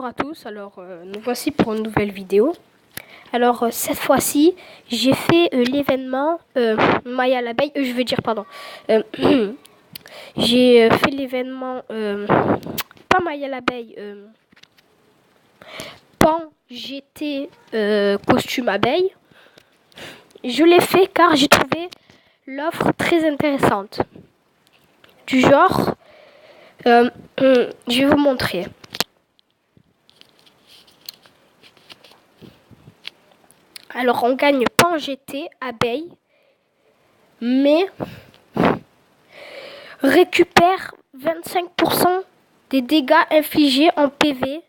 Bonjour à tous, alors nous voici pour une nouvelle vidéo. Alors cette fois-ci, j'ai fait l'événement Maya l'abeille, je veux dire pardon. J'ai fait l'événement pas Maya l'abeille, Pan GT costume abeille. Je l'ai fait car j'ai trouvé l'offre très intéressante. Du genre, je vais vous montrer. Alors, on gagne Pan GT abeille, mais récupère 25% des dégâts infligés en PV,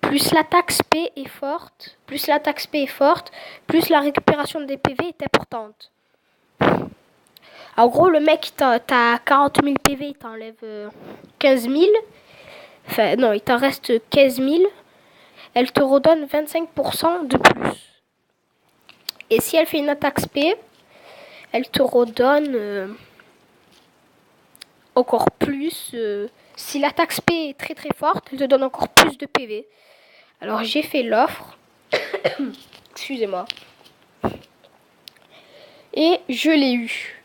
plus l'attaque SP est forte, plus la récupération des PV est importante. En gros, le mec, t'as 40 000 PV, il t'enlève 15 000. Enfin, non, il t'en reste 15 000. Elle te redonne 25% de plus. Et si elle fait une attaque SP, elle te redonne encore plus. Si l'attaque SP est très très forte, elle te donne encore plus de PV. Alors j'ai fait l'offre. Excusez-moi. Et je l'ai eu.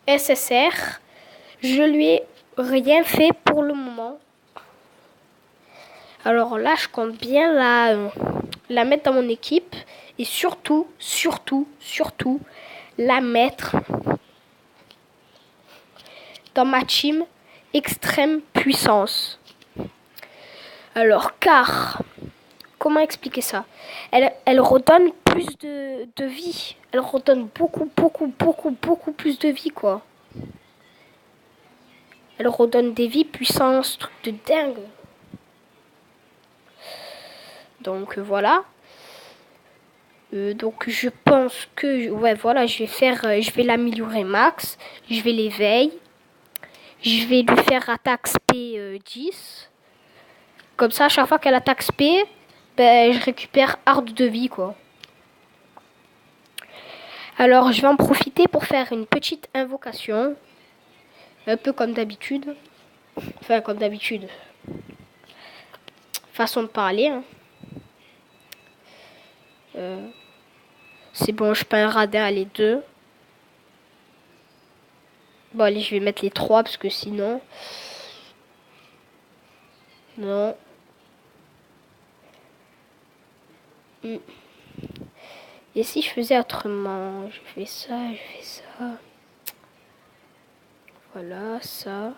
SSR. Je lui ai rien fait pour le moment. Alors là, je compte bien la mettre dans mon équipe. Et surtout, la mettre dans ma team extrême puissance. Alors, car, comment expliquer ça? Elle redonne plus de vie. Elle redonne beaucoup plus de vie, quoi. Elle redonne des vies puissance, truc de dingue. Donc, voilà. Donc je pense que ouais voilà je vais l'améliorer max, je vais l'éveiller, je vais lui faire attaque SP 10. Comme ça à chaque fois qu'elle attaque SP, ben, je récupère hard de vie quoi. Alors je vais en profiter pour faire une petite invocation, un peu comme d'habitude, enfin comme d'habitude, façon de parler hein. C'est bon, je peux un radin à les deux. Bon, allez, je vais mettre les 3 parce que sinon... Non. Et si je faisais autrement? Je fais ça. Voilà, ça.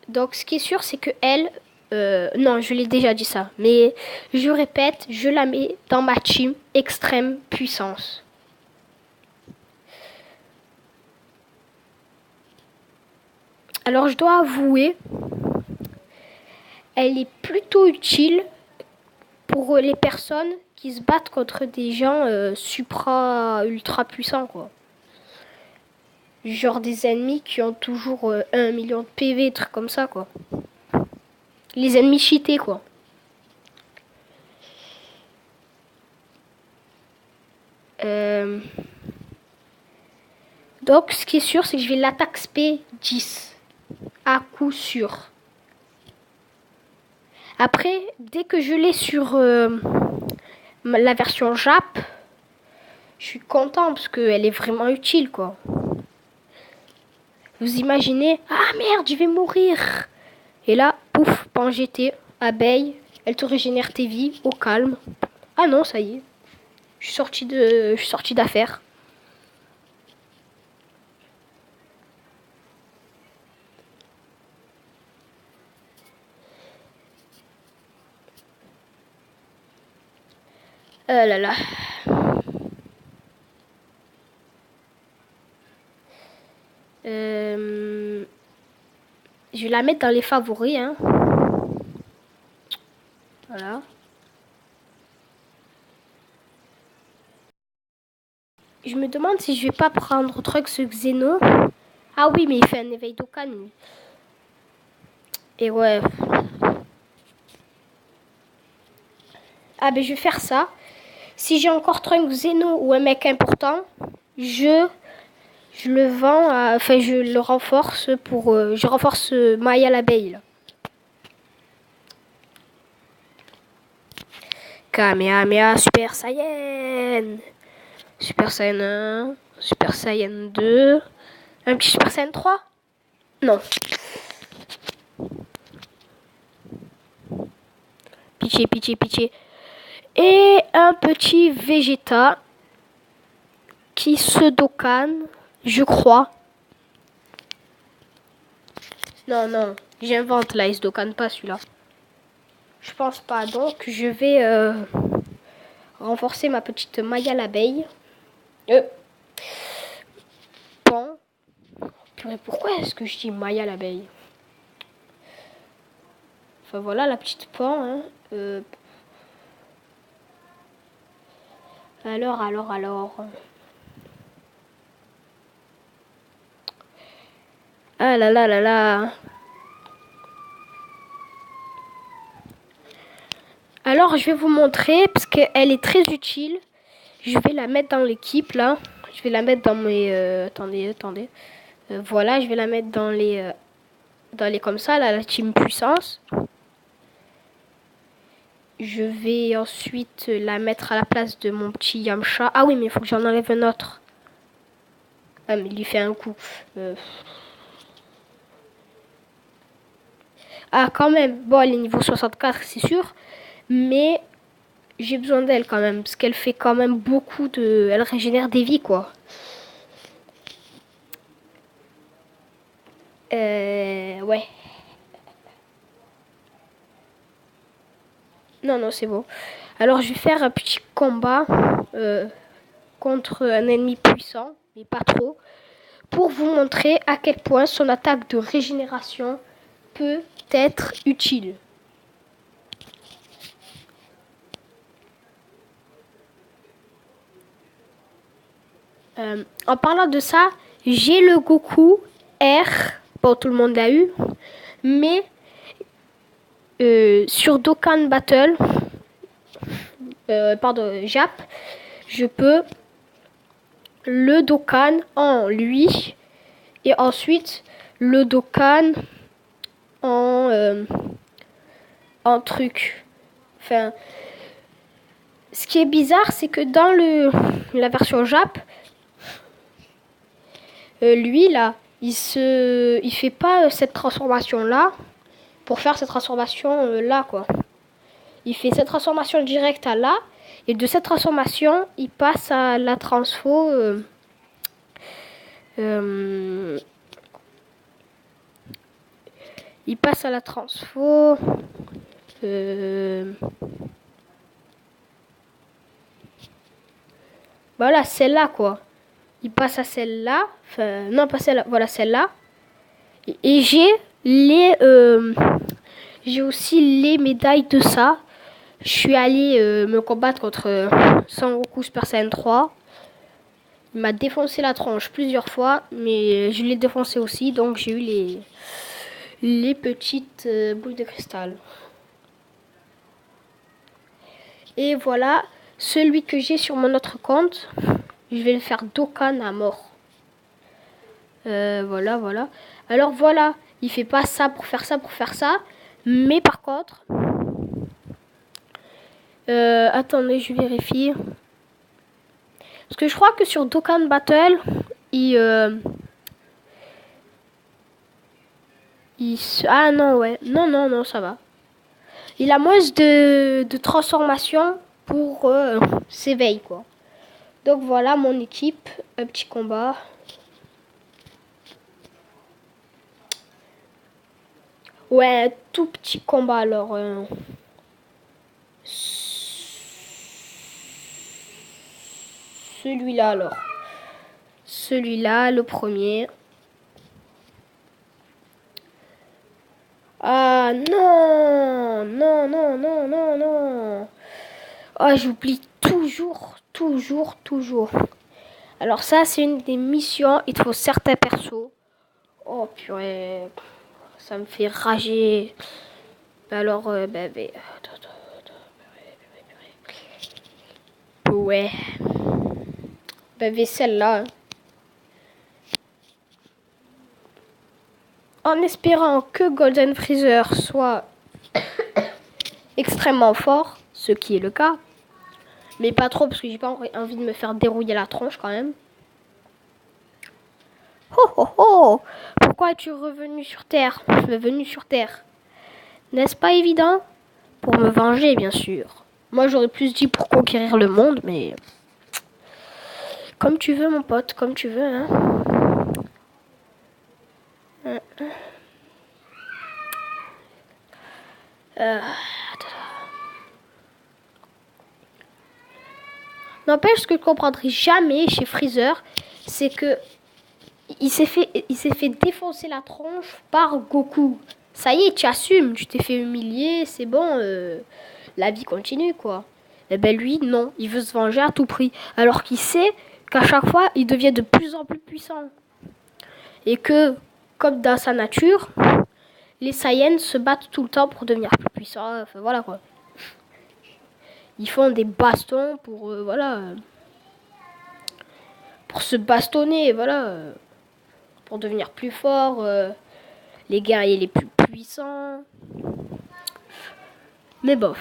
Donc, ce qui est sûr, c'est que elle... non, je l'ai déjà dit ça. Mais je répète, je la mets dans ma team extrême puissance. Alors, je dois avouer, elle est plutôt utile pour les personnes qui se battent contre des gens ultra puissants, quoi. Genre des ennemis qui ont toujours 1 million de PV, trucs comme ça, quoi. Les ennemis cheatés, quoi. Donc, ce qui est sûr, c'est que je vais l'attaque SP 10. À coup sûr. Après, dès que je l'ai sur la version Jap, je suis content parce qu'elle est vraiment utile, quoi. Vous imaginez, ah merde, je vais mourir. Et là, pouf, Pan GT, abeille, elle te régénère tes vies au calme. Ah non, ça y est. Je suis sorti d'affaire. Oh là là. Je vais la mettre dans les favoris, hein. Voilà. Je me demande si je vais pas prendre Trux Xeno. Ah oui, mais il fait un éveil d'Okan. Et ouais. Ah ben je vais faire ça. Si j'ai encore Trunks Xeno ou un mec important, je Je le vends, enfin je le renforce pour... je renforce Maya l'abeille là. Kamehameha Super Saiyan. Super Saiyan 1, Super Saiyan 2, un petit Super Saiyan 3. Non. Pitié, pitié, pitié. Et un petit Vegeta qui se dokane, je crois. Non, non, j'invente là, il se dokane pas celui-là. Je pense pas, donc je vais renforcer ma petite Maya l'abeille. Pan. Purée, pourquoi est-ce que je dis Maya l'abeille? Enfin voilà la petite Pan. Hein. Alors. Ah là là là là. Alors je vais vous montrer parce qu'elle est très utile. Je vais la mettre dans l'équipe là. Je vais la mettre dans mes... attendez. Voilà, je vais la mettre dans les comme ça, là, la team puissance. Je vais ensuite la mettre à la place de mon petit Yamcha. Ah oui, mais il faut que j'en enlève un autre. Ah, mais il lui fait un coup. Ah, quand même. Bon, elle est niveau 64, c'est sûr. Mais j'ai besoin d'elle quand même. Parce qu'elle fait quand même beaucoup de... Elle régénère des vies, quoi. Ouais. Non, c'est bon. Alors, je vais faire un petit combat contre un ennemi puissant, mais pas trop, pour vous montrer à quel point son attaque de régénération peut être utile. En parlant de ça, j'ai le Goku R, bon tout le monde l'a eu, mais sur Dokkan Battle, Jap, je peux le Dokkan en lui et ensuite le Dokkan en truc. Enfin, ce qui est bizarre, c'est que dans la version Jap, lui là, il fait pas cette transformation là pour faire cette transformation là quoi. Il fait cette transformation directe à là et de cette transformation, il passe à la transfo. Il passe à la transfo. Voilà, celle-là quoi. Il passe à celle-là. Enfin, non, pas celle-là. Voilà, celle-là. Et j'ai aussi les médailles de ça. Je suis allé me combattre contre Son Goku Super Saiyan 3. Il m'a défoncé la tronche plusieurs fois, mais je l'ai défoncé aussi, donc j'ai eu les petites boules de cristal. Et voilà, celui que j'ai sur mon autre compte, je vais le faire Dokkan à mort. Voilà. Alors voilà, il fait pas ça pour faire ça, mais par contre... attendez, je vérifie. Parce que je crois que sur Dokkan Battle, ah non, ouais. Non, ça va. Il a moins de transformation pour s'éveiller, quoi. Donc voilà mon équipe. Un petit combat. Ouais, tout petit combat alors. Celui-là alors. Celui-là, le premier. Ah non. Oh, j'oublie toujours. Alors ça, c'est une des missions. Il te faut certains persos. Oh purée. Ça me fait rager. Alors, ouais. Celle-là. en espérant que Golden Freezer soit extrêmement fort, ce qui est le cas. Mais pas trop, parce que j'ai pas envie de me faire dérouiller la tronche quand même. Oh oh oh! Pourquoi es-tu revenu sur Terre? Je suis venu sur Terre. N'est-ce pas évident? Pour me venger, bien sûr. Moi, j'aurais plus dit pour conquérir le monde, mais... Comme tu veux, mon pote, comme tu veux, hein. N'empêche, ce que je comprendrai jamais chez Freezer, c'est que il s'est fait défoncer la tronche par Goku. Ça y est, tu assumes, tu t'es fait humilier, c'est bon, la vie continue, quoi. Et ben lui, non, il veut se venger à tout prix. Alors qu'il sait qu'à chaque fois, il devient de plus en plus puissant. Et que, comme dans sa nature, les Saiyans se battent tout le temps pour devenir plus puissants. Enfin, voilà, quoi. Ils font des bastons pour, pour se bastonner, voilà. Pour devenir plus fort, les guerriers les plus puissants. Mais bof.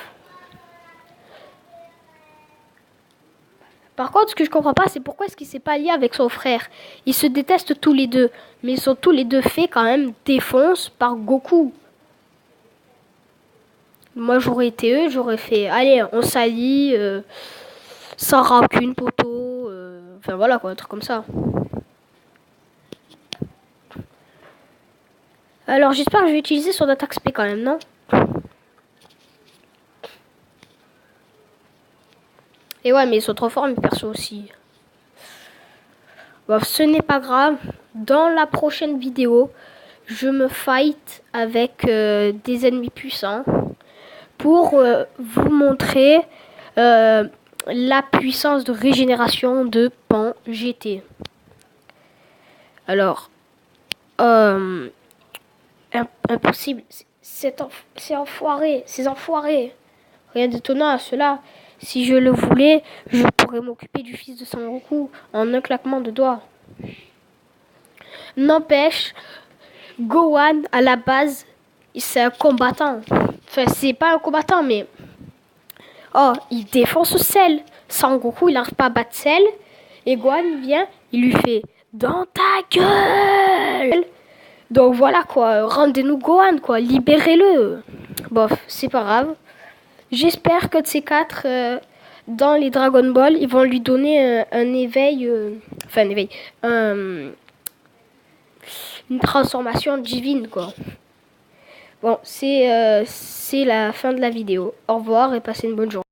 Par contre, ce que je comprends pas, c'est pourquoi est-ce qu'il s'est pas lié avec son frère. Ils se détestent tous les deux, mais ils sont tous les deux faits quand même défonce par Goku. Moi, j'aurais été eux, j'aurais fait, allez, on s'allie, sans rancune, poteau, enfin voilà quoi, un truc comme ça. Alors, j'espère que je vais utiliser son attaque spé quand même, non? Et ouais, mais ils sont trop forts, mes persos aussi. Bon, ce n'est pas grave. Dans la prochaine vidéo, je me fight avec des ennemis puissants pour vous montrer la puissance de régénération de Pan GT. Alors, impossible. C'est enfoiré. Ces enfoirés. Rien d'étonnant à cela. Si je le voulais, je pourrais m'occuper du fils de Sangoku en un claquement de doigts. N'empêche, Gohan, à la base, c'est un combattant. Enfin, c'est pas un combattant, mais... Oh, il défonce Cell. Sangoku, il n'arrive pas à battre Cell. Et Gohan, il vient, il lui fait « Dans ta gueule !» Donc voilà, quoi. Rendez-nous Gohan, quoi. Libérez-le. Bof, c'est pas grave. J'espère que de ces quatre, dans les Dragon Ball, ils vont lui donner un éveil... enfin, un éveil... une transformation divine, quoi. Bon, c'est la fin de la vidéo. Au revoir et passez une bonne journée.